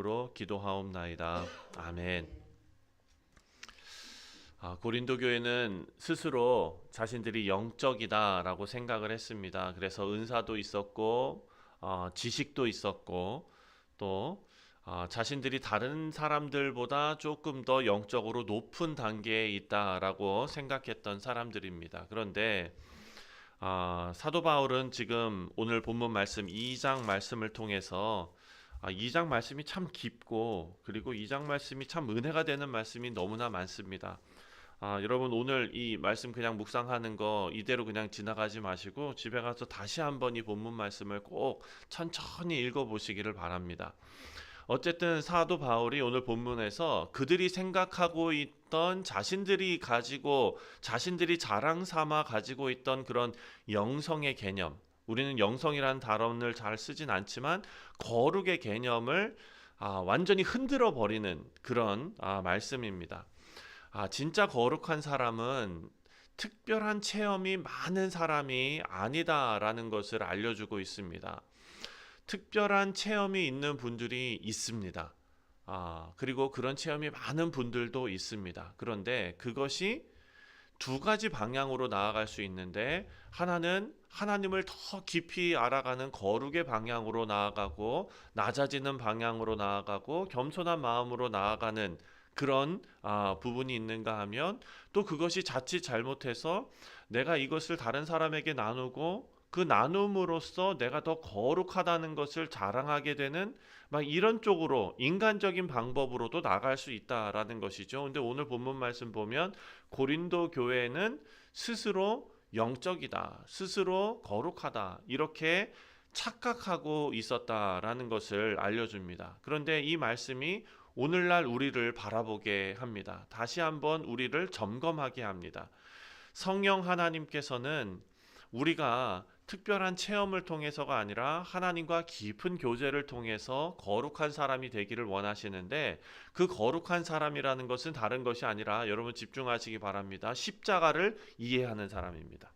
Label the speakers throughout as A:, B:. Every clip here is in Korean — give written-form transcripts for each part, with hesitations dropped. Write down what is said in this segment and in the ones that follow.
A: 로 기도하옵나이다. 아멘. 고린도 교회는 스스로 자신들이 영적이다라고 생각을 했습니다. 그래서 은사도 있었고 지식도 있었고 또 자신들이 다른 사람들보다 조금 더 영적으로 높은 단계에 있다라고 생각했던 사람들입니다. 그런데 사도 바울은 지금 오늘 본문 말씀 2장 말씀을 통해서 2장 말씀이 참 깊고 그리고 2장 말씀이 참 은혜가 되는 말씀이 너무나 많습니다. 여러분 오늘 이 말씀 그냥 묵상하는 거 이대로 그냥 지나가지 마시고 집에 가서 다시 한번 이 본문 말씀을 꼭 천천히 읽어보시기를 바랍니다. 어쨌든 사도 바울이 오늘 본문에서 그들이 생각하고 있던 자신들이 자랑 삼아 가지고 있던 그런 영성의 개념, 우리는 영성이라는 단어를 잘 쓰진 않지만 거룩의 개념을 완전히 흔들어 버리는 그런 말씀입니다. 진짜 거룩한 사람은 특별한 체험이 많은 사람이 아니다라는 것을 알려주고 있습니다. 특별한 체험이 있는 분들이 있습니다. 그리고 그런 체험이 많은 분들도 있습니다. 그런데 그것이 두 가지 방향으로 나아갈 수 있는데, 하나는 하나님을 더 깊이 알아가는 거룩의 방향으로 나아가고 낮아지는 방향으로 나아가고 겸손한 마음으로 나아가는 그런 부분이 있는가 하면, 또 그것이 자칫 잘못해서 내가 이것을 다른 사람에게 나누고 그 나눔으로써 내가 더 거룩하다는 것을 자랑하게 되는 막 이런 쪽으로 인간적인 방법으로도 나갈 수 있다라는 것이죠. 근데 오늘 본문 말씀 보면 고린도 교회는 스스로 영적이다, 스스로 거룩하다 이렇게 착각하고 있었다라는 것을 알려줍니다. 그런데 이 말씀이 오늘날 우리를 바라보게 합니다. 다시 한번 우리를 점검하게 합니다. 성령 하나님께서는 우리가 특별한 체험을 통해서가 아니라 하나님과 깊은 교제를 통해서 거룩한 사람이 되기를 원하시는데, 그 거룩한 사람이라는 것은 다른 것이 아니라, 여러분 집중하시기 바랍니다. 십자가를 이해하는 사람입니다.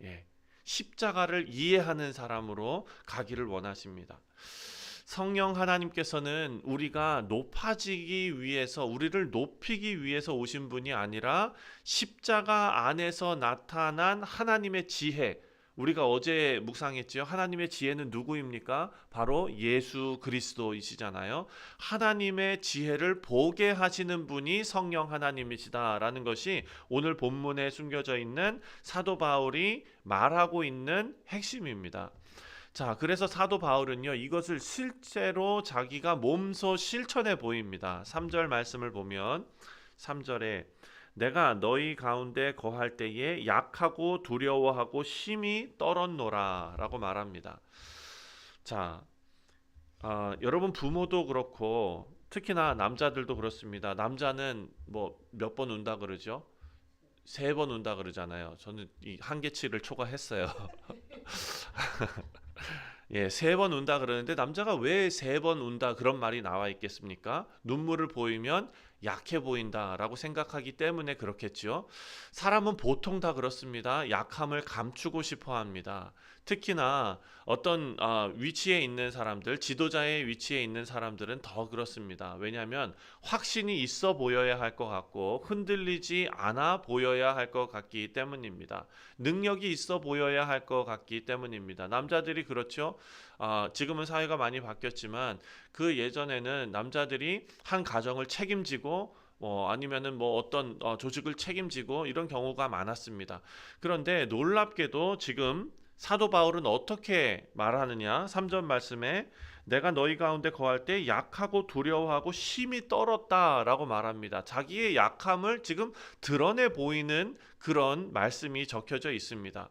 A: 예. 십자가를 이해하는 사람으로 가기를 원하십니다. 성령 하나님께서는 우리가 높아지기 위해서, 우리를 높이기 위해서 오신 분이 아니라 십자가 안에서 나타난 하나님의 지혜, 우리가 어제 묵상했지요. 하나님의 지혜는 누구입니까? 바로 예수 그리스도이시잖아요. 하나님의 지혜를 보게 하시는 분이 성령 하나님이시다라는 것이 오늘 본문에 숨겨져 있는 사도 바울이 말하고 있는 핵심입니다. 자, 그래서 사도 바울은요, 이것을 실제로 자기가 몸소 실천해 보입니다. 3절 말씀을 보면 3절에 내가 너희 가운데 거할 때에 약하고 두려워하고 심히 떨었노라 라고 말합니다. 자, 여러분 부모도 그렇고 특히나 남자들도 그렇습니다. 남자는 뭐 몇 번 운다 그러죠? 3번 운다 그러잖아요. 저는 이 한계치를 초과했어요. 예, 3번 운다 그러는데 남자가 왜 3번 운다 그런 말이 나와 있겠습니까? 눈물을 보이면 약해 보인다라고 생각하기 때문에 그렇겠죠. 사람은 보통 다 그렇습니다. 약함을 감추고 싶어 합니다. 특히나 어떤 위치에 있는 사람들, 지도자의 위치에 있는 사람들은 더 그렇습니다. 왜냐하면 확신이 있어 보여야 할 것 같고 흔들리지 않아 보여야 할 것 같기 때문입니다. 능력이 있어 보여야 할 것 같기 때문입니다. 남자들이 그렇죠. 지금은 사회가 많이 바뀌었지만 그 예전에는 남자들이 한 가정을 책임지고 아니면은 뭐 어떤 조직을 책임지고 이런 경우가 많았습니다. 그런데 놀랍게도 지금 사도 바울은 어떻게 말하느냐? 3절 말씀에 내가 너희 가운데 거할 때 약하고 두려워하고 심히 떨었다라고 말합니다. 자기의 약함을 지금 드러내 보이는 그런 말씀이 적혀져 있습니다.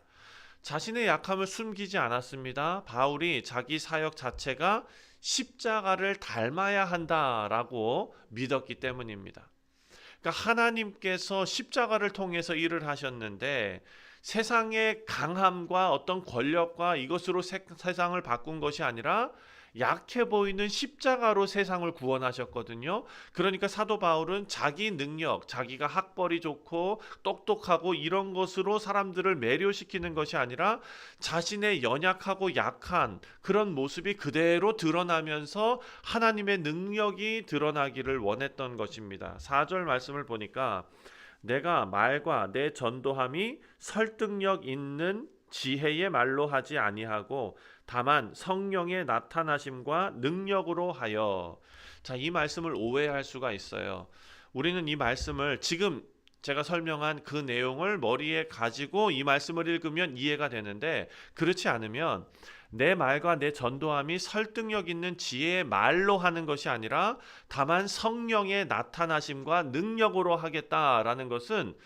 A: 자신의 약함을 숨기지 않았습니다. 바울이 자기 사역 자체가 십자가를 닮아야 한다라고 믿었기 때문입니다. 그러니까 하나님께서 십자가를 통해서 일을 하셨는데 세상의 강함과 어떤 권력과 이것으로 세상을 바꾼 것이 아니라 약해 보이는 십자가로 세상을 구원하셨거든요. 그러니까 사도 바울은 자기 능력, 자기가 학벌이 좋고 똑똑하고 이런 것으로 사람들을 매료시키는 것이 아니라 자신의 연약하고 약한 그런 모습이 그대로 드러나면서 하나님의 능력이 드러나기를 원했던 것입니다. 4절 말씀을 보니까 내가 말과 내 전도함이 설득력 있는 지혜의 말로 하지 아니하고 다만 성령의 나타나심과 능력으로 하여. 자, 이 말씀을 오해할 수가 있어요. 우리는 이 말씀을 지금 제가 설명한 그 내용을 머리에 가지고 이 말씀을 읽으면 이해가 되는데, 그렇지 않으면 내 말과 내 전도함이 설득력 있는 지혜의 말로 하는 것이 아니라 다만 성령의 나타나심과 능력으로 하겠다라는 것은,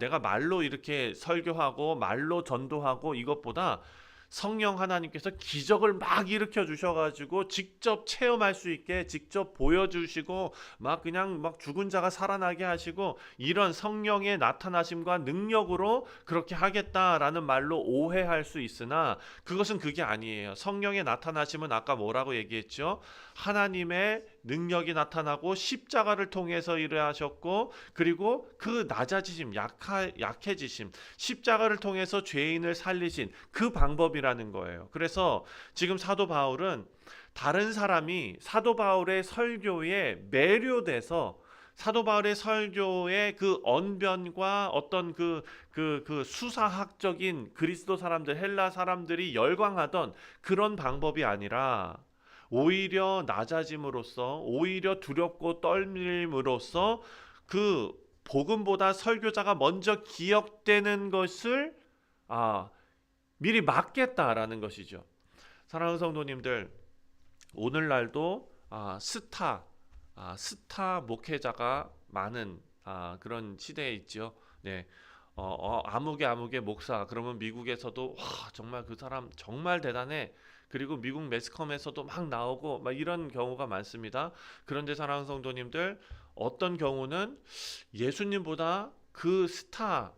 A: 내가 말로 이렇게 설교하고 말로 전도하고 이것보다 성령 하나님께서 기적을 막 일으켜 주셔가지고 직접 체험할 수 있게 직접 보여주시고 막 그냥 막 죽은 자가 살아나게 하시고 이런 성령의 나타나심과 능력으로 그렇게 하겠다라는 말로 오해할 수 있으나 그것은 그게 아니에요. 성령의 나타나심은 아까 뭐라고 얘기했죠? 하나님의 능력이 나타나고 십자가를 통해서 일을 하셨고, 그리고 그 낮아지심, 약해지심, 십자가를 통해서 죄인을 살리신 그 방법이라는 거예요. 그래서 지금 사도 바울은 다른 사람이 사도 바울의 설교에 매료돼서 사도 바울의 설교의 그 언변과 어떤 그 수사학적인 그리스도 사람들, 헬라 사람들이 열광하던 그런 방법이 아니라 오히려 낮아짐으로써, 오히려 두렵고 떨림으로써 그 복음보다 설교자가 먼저 기억되는 것을 미리 막겠다라는 것이죠. 사랑하는 성도님들, 오늘날도 스타 목회자가 많은 그런 시대에 있죠. 네. 아무개 목사 그러면 미국에서도 와 정말 그 사람 정말 대단해. 그리고 미국 매스컴에서도 막 나오고 막 이런 경우가 많습니다. 그런데 사랑하는 성도님들, 어떤 경우는 예수님보다 그 스타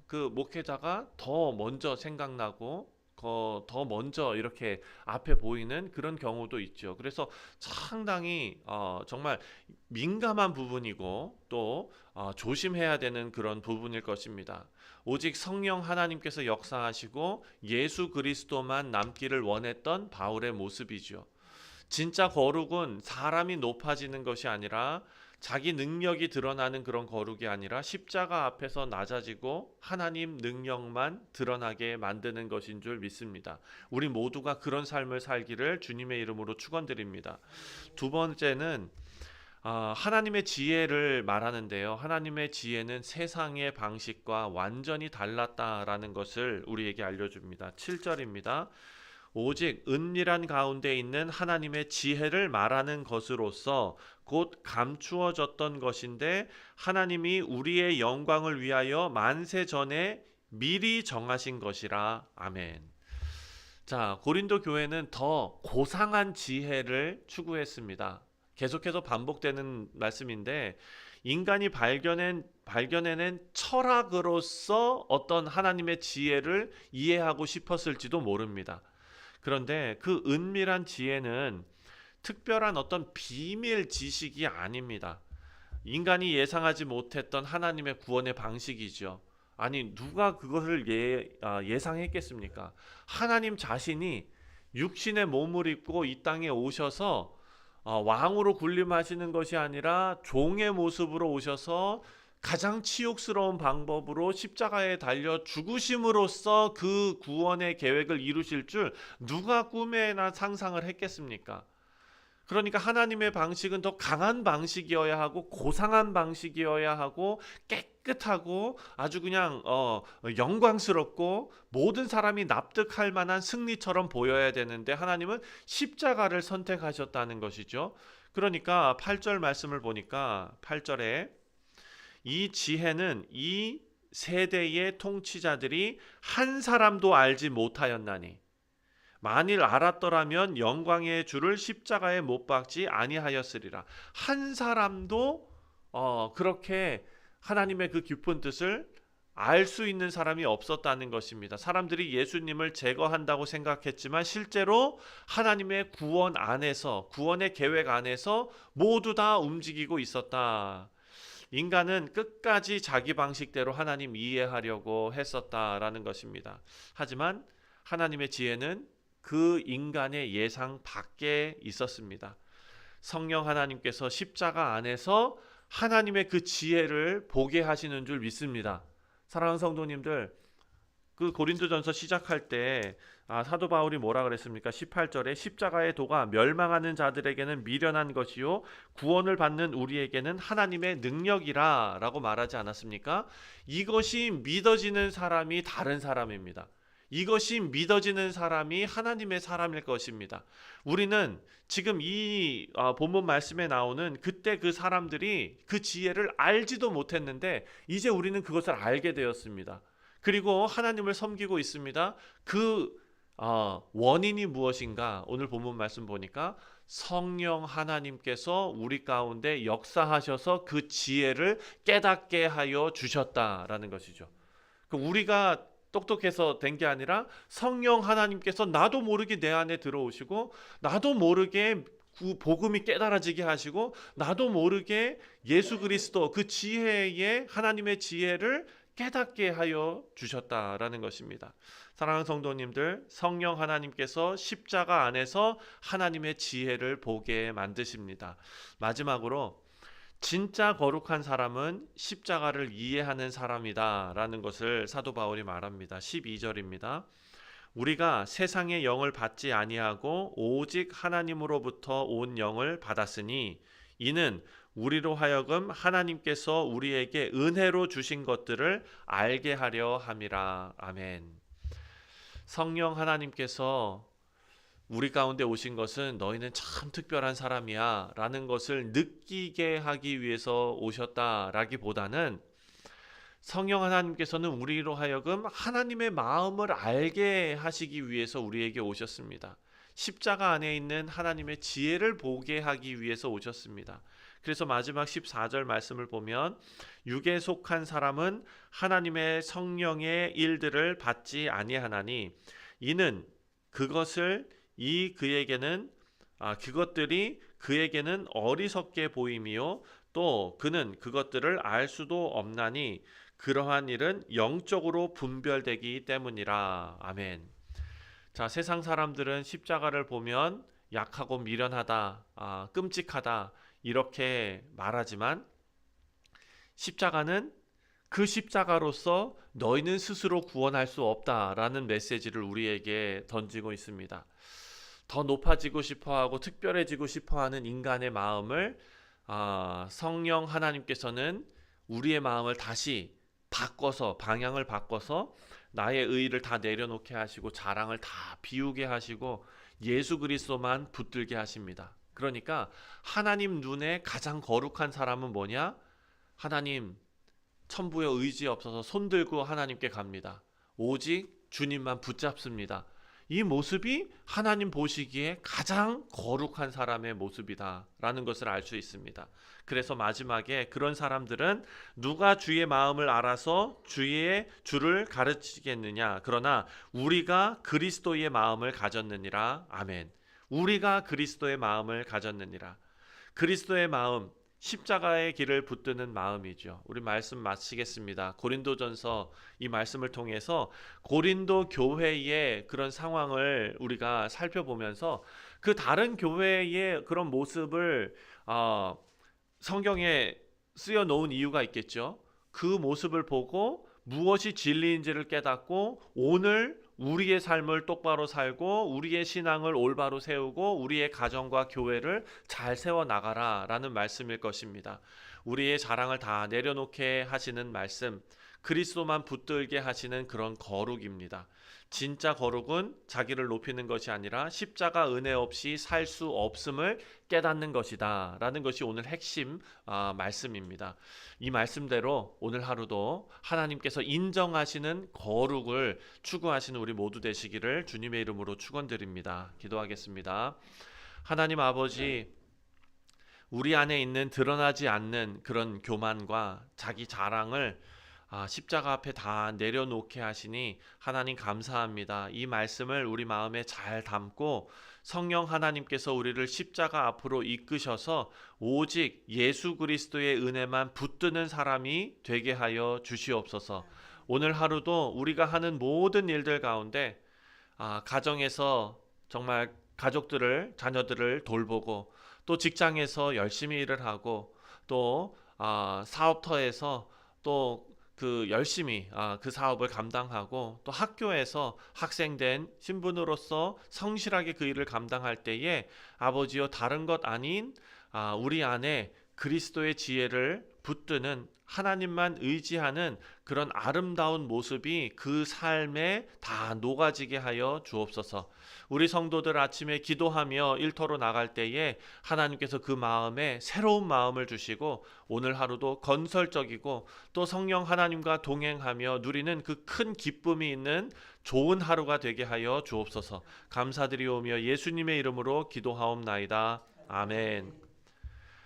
A: 그 목회자가 더 먼저 생각나고 더 먼저 이렇게 앞에 보이는 그런 경우도 있죠. 그래서 상당히 정말 민감한 부분이고 또 조심해야 되는 그런 부분일 것입니다. 오직 성령 하나님께서 역사하시고 예수 그리스도만 남기를 원했던 바울의 모습이죠. 진짜 거룩은 사람이 높아지는 것이 아니라 자기 능력이 드러나는 그런 거룩이 아니라 십자가 앞에서 낮아지고 하나님 능력만 드러나게 만드는 것인 줄 믿습니다. 우리 모두가 그런 삶을 살기를 주님의 이름으로 축원드립니다. 두 번째는 하나님의 지혜를 말하는데요. 하나님의 지혜는 세상의 방식과 완전히 달랐다라는 것을 우리에게 알려줍니다. 7절입니다. 오직 은밀한 가운데 있는 하나님의 지혜를 말하는 것으로서 곧 감추어졌던 것인데 하나님이 우리의 영광을 위하여 만세 전에 미리 정하신 것이라. 아멘. 자, 고린도 교회는 더 고상한 지혜를 추구했습니다. 계속해서 반복되는 말씀인데, 인간이 발견해낸 철학으로서 어떤 하나님의 지혜를 이해하고 싶었을지도 모릅니다. 그런데 그 은밀한 지혜는 특별한 어떤 비밀 지식이 아닙니다. 인간이 예상하지 못했던 하나님의 구원의 방식이죠. 아니, 누가 그것을 예상했겠습니까? 하나님 자신이 육신의 몸을 입고 이 땅에 오셔서 왕으로 군림하시는 것이 아니라 종의 모습으로 오셔서 가장 치욕스러운 방법으로 십자가에 달려 죽으심으로써 그 구원의 계획을 이루실 줄 누가 꿈에나 상상을 했겠습니까? 그러니까 하나님의 방식은 더 강한 방식이어야 하고 고상한 방식이어야 하고 깨끗하고 아주 그냥 영광스럽고 모든 사람이 납득할 만한 승리처럼 보여야 되는데 하나님은 십자가를 선택하셨다는 것이죠. 그러니까 8절 말씀을 보니까 8절에 이 지혜는 이 세대의 통치자들이 한 사람도 알지 못하였나니 만일 알았더라면 영광의 주를 십자가에 못 박지 아니하였으리라. 한 사람도 그렇게 하나님의 그 깊은 뜻을 알 수 있는 사람이 없었다는 것입니다. 사람들이 예수님을 제거한다고 생각했지만 실제로 하나님의 구원 안에서, 구원의 계획 안에서 모두 다 움직이고 있었다. 인간은 끝까지 자기 방식대로 하나님 이해하려고 했었다라는 것입니다. 하지만 하나님의 지혜는 그 인간의 예상 밖에 있었습니다. 성령 하나님께서 십자가 안에서 하나님의 그 지혜를 보게 하시는 줄 믿습니다. 사랑하는 성도님들, 그 고린도전서 시작할 때 사도 바울이 뭐라 그랬습니까? 18절에 십자가의 도가 멸망하는 자들에게는 미련한 것이요 구원을 받는 우리에게는 하나님의 능력이라 라고 말하지 않았습니까? 이것이 믿어지는 사람이 다른 사람입니다. 이것이 믿어지는 사람이 하나님의 사람일 것입니다. 우리는 지금 이 본문 말씀에 나오는 그때 그 사람들이 그 지혜를 알지도 못했는데 이제 우리는 그것을 알게 되었습니다. 그리고 하나님을 섬기고 있습니다. 그 원인이 무엇인가? 오늘 본문 말씀 보니까 성령 하나님께서 우리 가운데 역사하셔서 그 지혜를 깨닫게 하여 주셨다라는 것이죠. 우리가 똑똑해서 된 게 아니라 성령 하나님께서 나도 모르게 내 안에 들어오시고 나도 모르게 복음이 깨달아지게 하시고 나도 모르게 예수 그리스도 그 지혜의 하나님의 지혜를 깨닫게 하여 주셨다라는 것입니다. 사랑하는 성도님들, 성령 하나님께서 십자가 안에서 하나님의 지혜를 보게 만드십니다. 마지막으로 진짜 거룩한 사람은 십자가를 이해하는 사람이다 라는 것을 사도 바울이 말합니다. 12절입니다. 우리가 세상의 영을 받지 아니하고 오직 하나님으로부터 온 영을 받았으니 이는 우리로 하여금 하나님께서 우리에게 은혜로 주신 것들을 알게 하려 함이라. 아멘. 성령 하나님께서 우리 가운데 오신 것은 너희는 참 특별한 사람이야 라는 것을 느끼게 하기 위해서 오셨다라기보다는 성령 하나님께서는 우리로 하여금 하나님의 마음을 알게 하시기 위해서 우리에게 오셨습니다. 십자가 안에 있는 하나님의 지혜를 보게 하기 위해서 오셨습니다. 그래서 마지막 14절 말씀을 보면 육에 속한 사람은 하나님의 성령의 일들을 받지 아니하나니 이는 그것들이 그에게는 어리석게 보임이요 또 그는 그것들을 알 수도 없나니 그러한 일은 영적으로 분별되기 때문이라. 아멘. 자, 세상 사람들은 십자가를 보면 약하고 미련하다, 끔찍하다 이렇게 말하지만 십자가는 그 십자가로서 너희는 스스로 구원할 수 없다라는 메시지를 우리에게 던지고 있습니다. 더 높아지고 싶어하고 특별해지고 싶어하는 인간의 마음을 성령 하나님께서는 우리의 마음을 다시 바꿔서 방향을 바꿔서 나의 의의를 다 내려놓게 하시고 자랑을 다 비우게 하시고 예수 그리스도만 붙들게 하십니다. 그러니까 하나님 눈에 가장 거룩한 사람은 뭐냐? 하나님 천부에 의지 없어서 손들고 하나님께 갑니다. 오직 주님만 붙잡습니다. 이 모습이 하나님 보시기에 가장 거룩한 사람의 모습이다 라는 것을 알 수 있습니다. 그래서 마지막에 그런 사람들은 누가 주의 마음을 알아서 주를 가르치겠느냐? 그러나 우리가 그리스도의 마음을 가졌느니라. 아멘. 우리가 그리스도의 마음을 가졌느니라. 그리스도의 마음, 십자가의 길을 붙드는 마음이죠. 우리 말씀 마치겠습니다. 고린도전서 이 말씀을 통해서 고린도 교회의 그런 상황을 우리가 살펴보면서 그 다른 교회의 그런 모습을 성경에 쓰여 놓은 이유가 있겠죠. 그 모습을 보고 무엇이 진리인지를 깨닫고 오늘 우리의 삶을 똑바로 살고 우리의 신앙을 올바로 세우고 우리의 가정과 교회를 잘 세워나가라 라는 말씀일 것입니다. 우리의 자랑을 다 내려놓게 하시는 말씀, 그리스도만 붙들게 하시는 그런 거룩입니다. 진짜 거룩은 자기를 높이는 것이 아니라 십자가 은혜 없이 살 수 없음을 깨닫는 것이다 라는 것이 오늘 핵심 말씀입니다. 이 말씀대로 오늘 하루도 하나님께서 인정하시는 거룩을 추구하시는 우리 모두 되시기를 주님의 이름으로 축원드립니다. 기도하겠습니다. 하나님 아버지, 우리 안에 있는 드러나지 않는 그런 교만과 자기 자랑을 십자가 앞에 다 내려놓게 하시니 하나님 감사합니다. 이 말씀을 우리 마음에 잘 담고 성령 하나님께서 우리를 십자가 앞으로 이끄셔서 오직 예수 그리스도의 은혜만 붙드는 사람이 되게 하여 주시옵소서. 오늘 하루도 우리가 하는 모든 일들 가운데 가정에서 정말 가족들을, 자녀들을 돌보고, 또 직장에서 열심히 일을 하고, 또 사업터에서 또 그 열심히 그 사업을 감당하고, 또 학교에서 학생된 신분으로서 성실하게 그 일을 감당할 때에 아버지여, 다른 것 아닌 우리 안에 그리스도의 지혜를 붙드는, 하나님만 의지하는 그런 아름다운 모습이 그 삶에 다 녹아지게 하여 주옵소서. 우리 성도들 아침에 기도하며 일터로 나갈 때에 하나님께서 그 마음에 새로운 마음을 주시고, 오늘 하루도 건설적이고 또 성령 하나님과 동행하며 누리는 그 큰 기쁨이 있는 좋은 하루가 되게 하여 주옵소서. 감사드리오며 예수님의 이름으로 기도하옵나이다. 아멘.